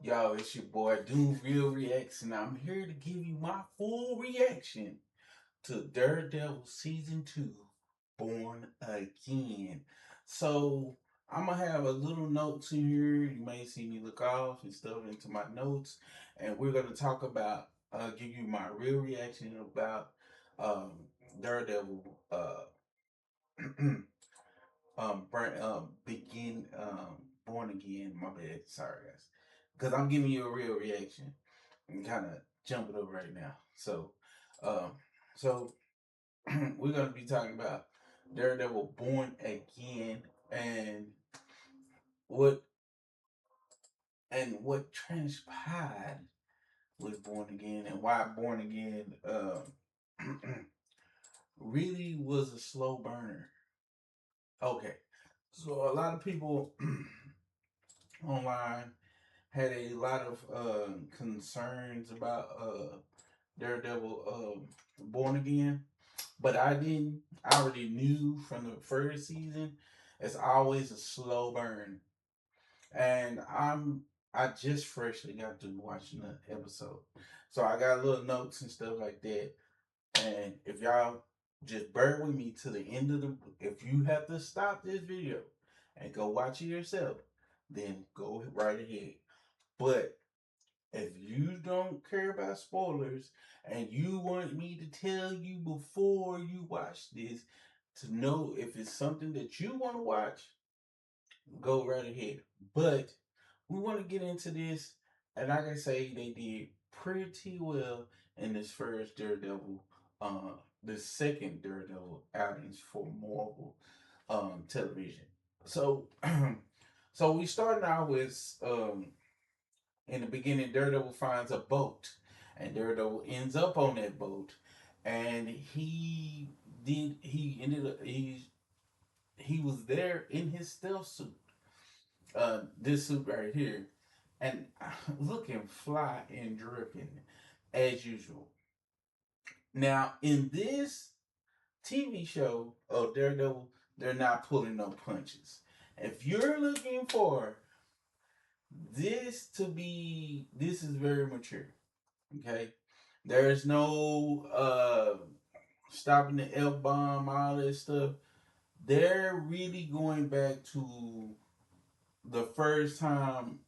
Yo, it's your boy Doom Real Reacts, and I'm here to give you my full reaction to Daredevil Season 2 Born Again. So, I'm gonna have a little notes in here. You may see me look off and stuff into my notes, and we're gonna talk about, give you my real reaction about um, Daredevil begin born again. My bad, sorry guys, because I'm giving you a real reaction and kind of jumping over right now. Um, so we're gonna be talking about Daredevil born again and what what transpired with born again and why born again really was a slow burner. Okay, so a lot of people online had a lot of concerns about Daredevil Born Again, but I didn't. I already knew from the first season. It's always a slow burn, and I just freshly got to watching the episode, so I got little notes and stuff like that. And if y'all just bear with me to the end of the, if you have to stop this video and go watch it yourself, then go right ahead. But if you don't care about spoilers and you want me to tell you before you watch this to know if it's something that you want to watch, go right ahead. But we want to get into this, and like I say, they did pretty well in this first Daredevil, the second Daredevil outings for Marvel television. So, so we started out with in the beginning, Daredevil finds a boat, and Daredevil ends up on that boat, and he ended up he was there in his stealth suit, this suit right here, and looking fly and dripping as usual. Now in this TV show of Daredevil, they're not pulling no punches. If you're looking for this is very mature. Okay, there's no stopping the F bomb, all this stuff. They're really going back to the first time,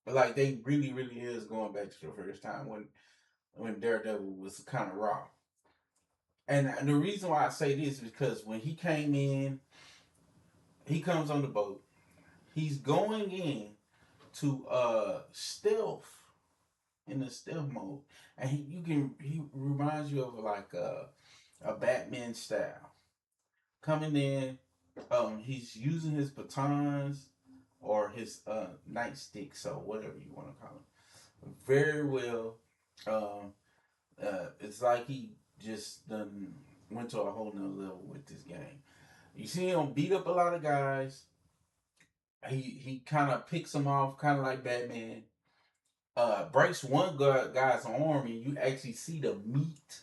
like they really, really is going back to the first time when Daredevil was kind of raw. And the reason why I say this is because when he came in, he comes on the boat. He's going in to stealth in the stealth mode, and he reminds you of like a Batman style coming in. He's using his batons or his nightsticks, so whatever you want to call it, very well. Um, it's like he just done went to a whole nother level with this game. You see him beat up a lot of guys. He kind of picks them off, kind of like Batman. Breaks one guy's arm, and you actually see the meat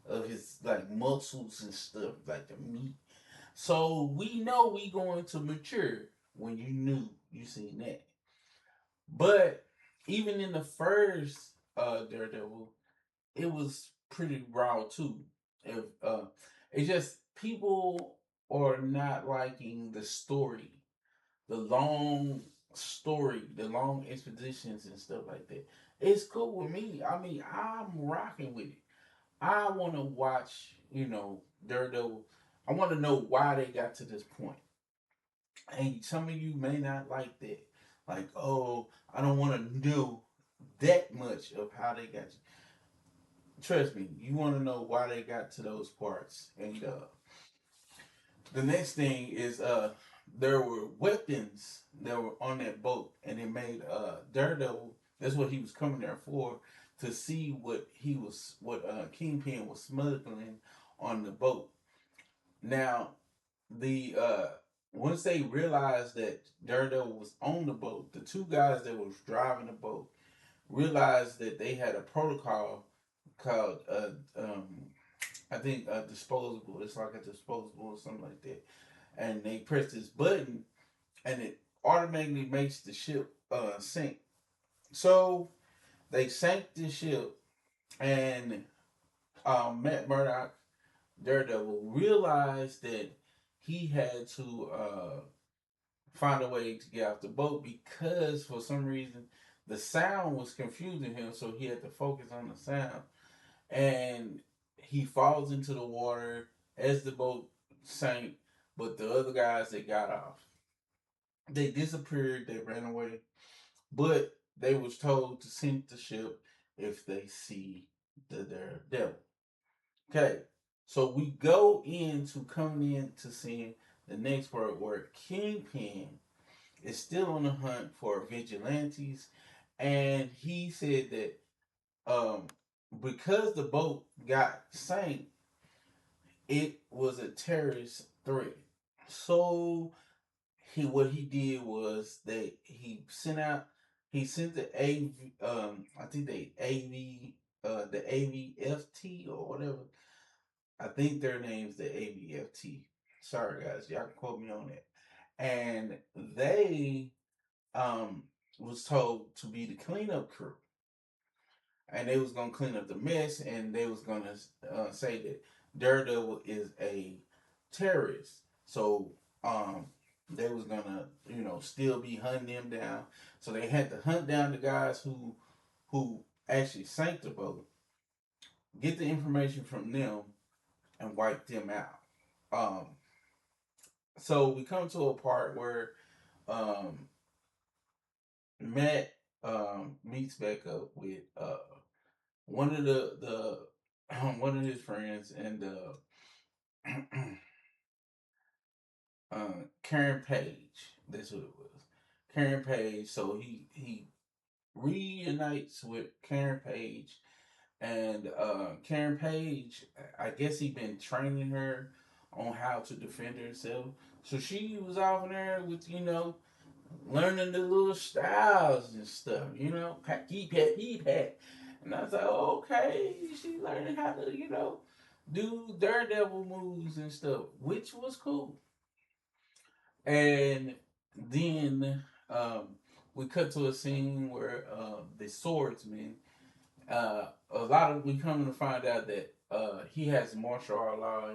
of his like muscles and stuff, like the meat. So we know we going to mature when you knew you seen that. But even in the first Daredevil, it was pretty raw too. If it's just people are not liking the story, the long story, the long expositions and stuff like that. It's cool with me. I mean, I'm rocking with it. I want to watch, Daredevil. I want to know why they got to this point. And some of you may not like that. Like, oh, I don't want to know that much of how they got. Trust me, you want to know why they got to those parts. And the next thing is there were weapons that were on that boat, and it made Daredevil. That's what he was coming there for, to see what Kingpin was smuggling on the boat. Now, the once they realized that Daredevil was on the boat, the two guys that was driving the boat realized that they had a protocol called I think disposable. It's like a disposable or something like that. And they press this button, and it automatically makes the ship sink. So they sank the ship, and Matt Murdock, Daredevil, realized that he had to find a way to get off the boat because for some reason the sound was confusing him, so he had to focus on the sound. And he falls into the water as the boat sank, but the other guys that got off, they disappeared, they ran away, but they was told to sink the ship if they see the Daredevil. Okay, so we go into coming into seeing the next part where Kingpin is still on the hunt for vigilantes, and he said that because the boat got sank, it was a terrorist threat. So what he did was that he sent the AV I think they AV the AVFT or whatever. I think their name's the AVFT. Sorry guys, y'all can quote me on that. And they um was told to be the cleanup crew, and they was gonna clean up the mess, and they was gonna say that Daredevil is a terrorist. So um, they was gonna still be hunting them down. So they had to hunt down the guys who actually sank the boat, get the information from them, and wipe them out. Um, so we come to a part where um, Matt meets back up with one of the one of his friends, and Karen Page. That's what it was. Karen Page. So he reunites with Karen Page, and Karen Page. I guess he been training her on how to defend herself. So she was off in there with learning the little styles and stuff. Keep hat, keep hat. And I was like, oh, okay, she learning how to do Daredevil moves and stuff, which was cool. And then we cut to a scene where the swordsman, a lot of we come to find out that he has martial art law,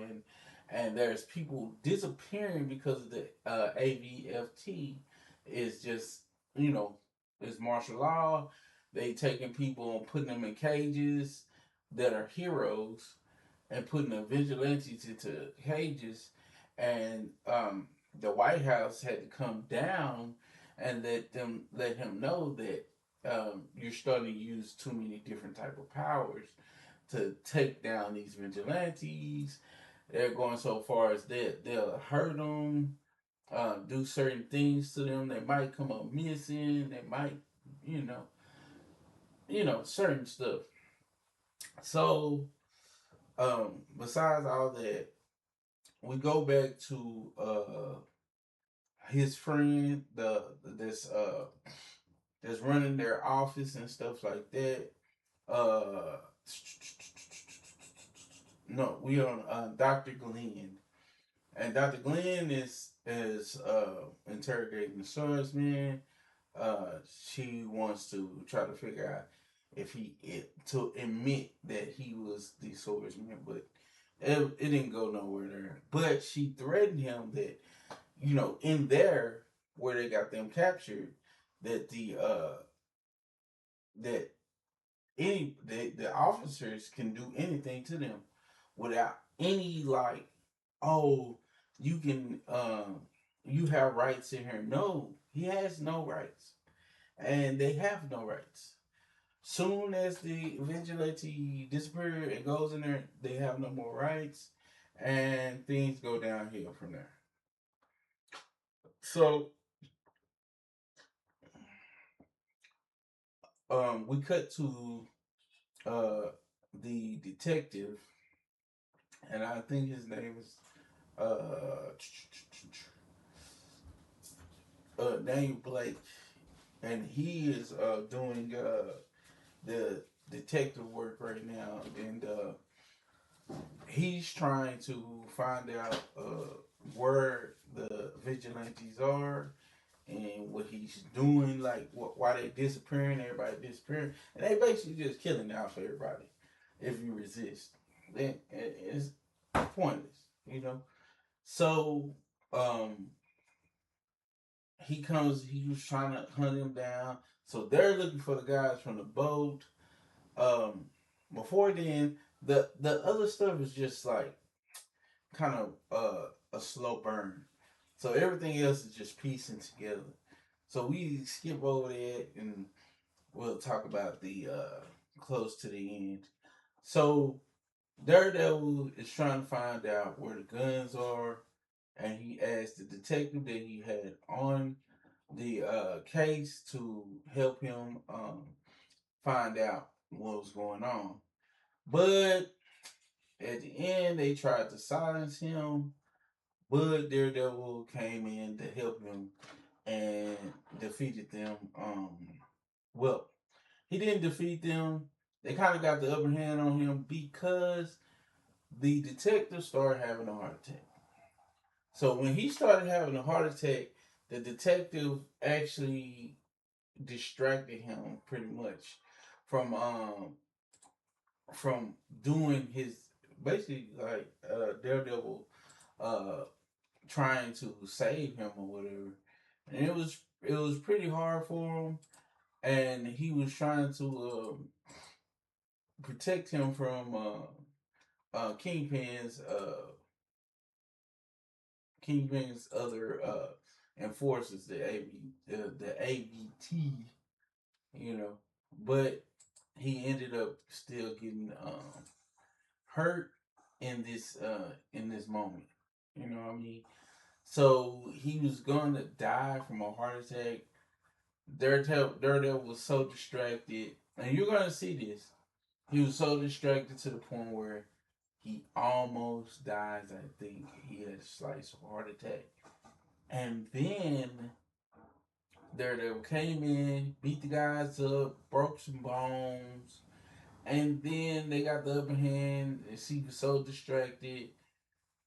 and there's people disappearing because of the AVFT is just you know is martial law. They taking people and putting them in cages that are heroes, and putting the vigilantes into cages, and the White House had to come down and let him know that you're starting to use too many different type of powers to take down these vigilantes. They're going so far as that they'll hurt them, do certain things to them. They might come up missing. They might, you know, certain stuff. So, besides all that, we go back to his friend, that's running their office and stuff like that. Uh, no, we on Dr. Glenn, and Dr. Glenn is interrogating the swordsman. She wants to try to figure out if to admit that he was the swordsman, but it didn't go nowhere there. But she threatened him that in there where they got them captured, that that the officers can do anything to them without any like, oh, you can you have rights in here. No, he has no rights, and they have no rights. Soon as the vigilante disappears and goes in there, they have no more rights, and things go downhill from there. So we cut to uh the detective, and I think his name is uh Daniel Blake, and he is doing the detective work right now, and he's trying to find out where the vigilantes are, and what he's doing, like why they disappearing, everybody disappearing, and they basically just killing out for everybody. If you resist, then it's pointless, you know. So um, he was trying to hunt him down. So they're looking for the guys from the boat. Um, Before then, the other stuff is just like kind of a slow burn. So everything else is just piecing together. So we skip over that and we'll talk about the close to the end. So Daredevil is trying to find out where the guns are, and he asked the detective that he had on the case to help him find out what was going on. But at the end, they tried to silence him, but Daredevil came in to help him and defeated them. Well, he didn't defeat them. They kind of got the upper hand on him because the detective started having a heart attack. So when he started having a heart attack, the detective actually distracted him pretty much from from doing his basically like Daredevil uh trying to save him or whatever. And it was pretty hard for him, and he was trying to protect him from Kingpin's other enforcers, the AVT, you know. But he ended up still getting hurt in this moment. You know what I mean? So he was going to die from a heart attack. Daredevil was so distracted, and you're gonna see this. He was so distracted to the point where he almost dies. I think he had a slice of heart attack, and then Daredevil came in, beat the guys up, broke some bones, and then they got the upper hand. And she was so distracted,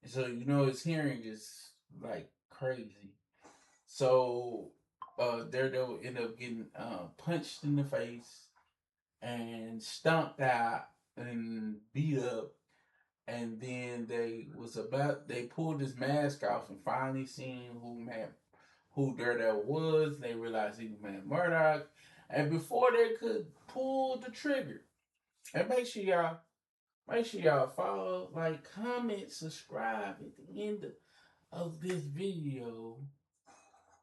so his hearing is like crazy. So Daredevil ended up getting punched in the face and stomped out and beat up. And then they pulled his mask off and finally seen who Daredevil was. They realized he was Matt Murdock. And before they could pull the trigger, and make sure y'all follow, like, comment, subscribe at the end of this video.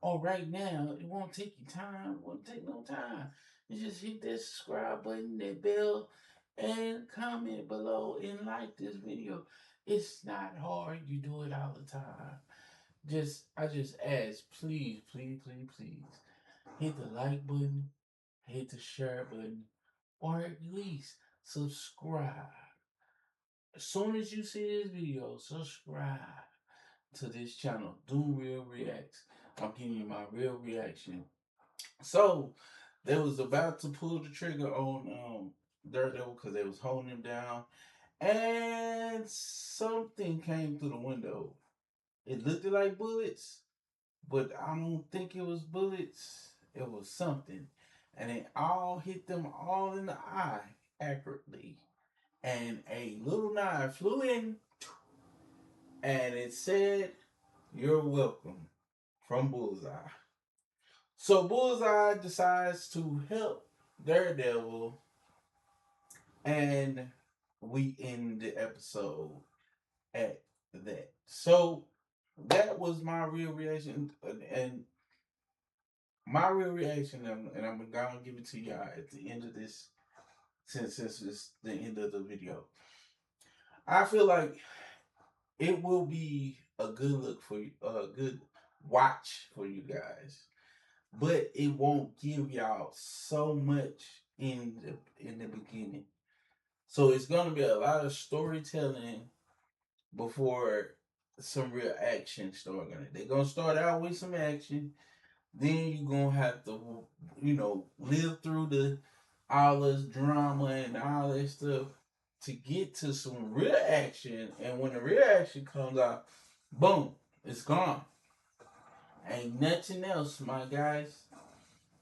Or right now, it won't take you time. It won't take no time. You just hit that subscribe button, that bell, and comment below and like this video. It's not hard. You do it all the time. I just ask, please, please, please, please, hit the like button, hit the share button, or at least subscribe. As soon as you see this video, subscribe to this channel. Doom Real Reacts. I'm giving you my real reaction. So they was about to pull the trigger on Daredevil because they was holding him down, and something came through the window. It looked like bullets, but I don't think it was bullets. It was something, and it all hit them all in the eye accurately. And a little knife flew in, and it said, "You're welcome," from Bullseye. So Bullseye decides to help Daredevil, and we end the episode at that. So that was my real reaction, and my real reaction, and I'm gonna give it to y'all at the end of this, since it's the end of the video. I feel like it will be a good look for you, a good watch for you guys, but it won't give y'all so much in the beginning. So it's gonna be a lot of storytelling before some real action start. They're gonna start out with some action, then you're gonna have to, live through the all this drama and all that stuff to get to some real action. And when the real action comes out, boom, it's gone. Ain't nothing else, my guys.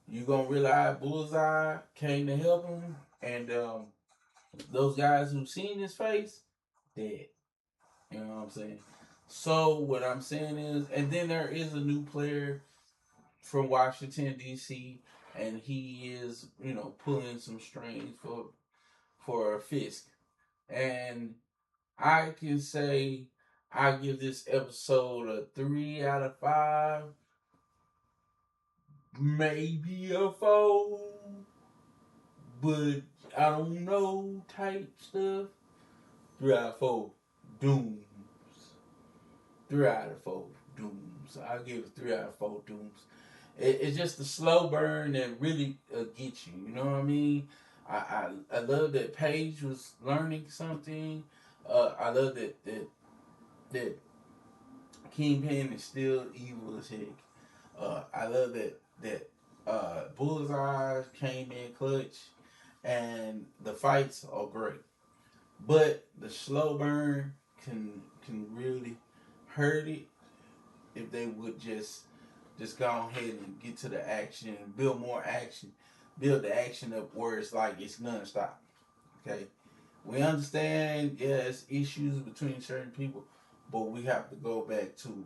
You gonna realize Bullseye came to help him, and those guys who seen his face, dead. You know what I'm saying? So what I'm saying is, and then there is a new player from Washington D.C., and he is, pulling some strings for Fisk. And I can say I give this episode a 3 out of 5, maybe a 4, but I don't know type stuff. 3 out of 4 dooms. 3 out of 4 dooms. I'll give it 3 out of 4 dooms. It's just a slow burn that really gets you. You know what I mean? I love that Paige was learning something. I love that Kingpin is still evil as heck. I love that Bullseye came in clutch, and the fights are great. But the slow burn can really hurt it if they would just go ahead and get to the action and build more action, build the action up where it's like it's nonstop. Okay, we understand, yes, issues between certain people, but we have to go back to,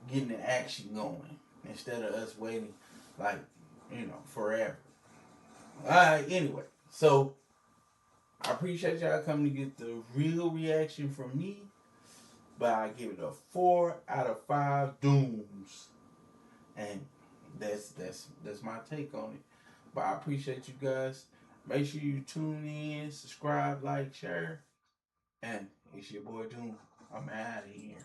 getting the action going instead of us waiting like, forever. All right, anyway, so I appreciate y'all coming to get the real reaction from me, but I give it a 4 out of 5 dooms, and that's my take on it. But I appreciate you guys. Make sure you tune in, subscribe, like, share, and it's your boy Doom. I'm out of here.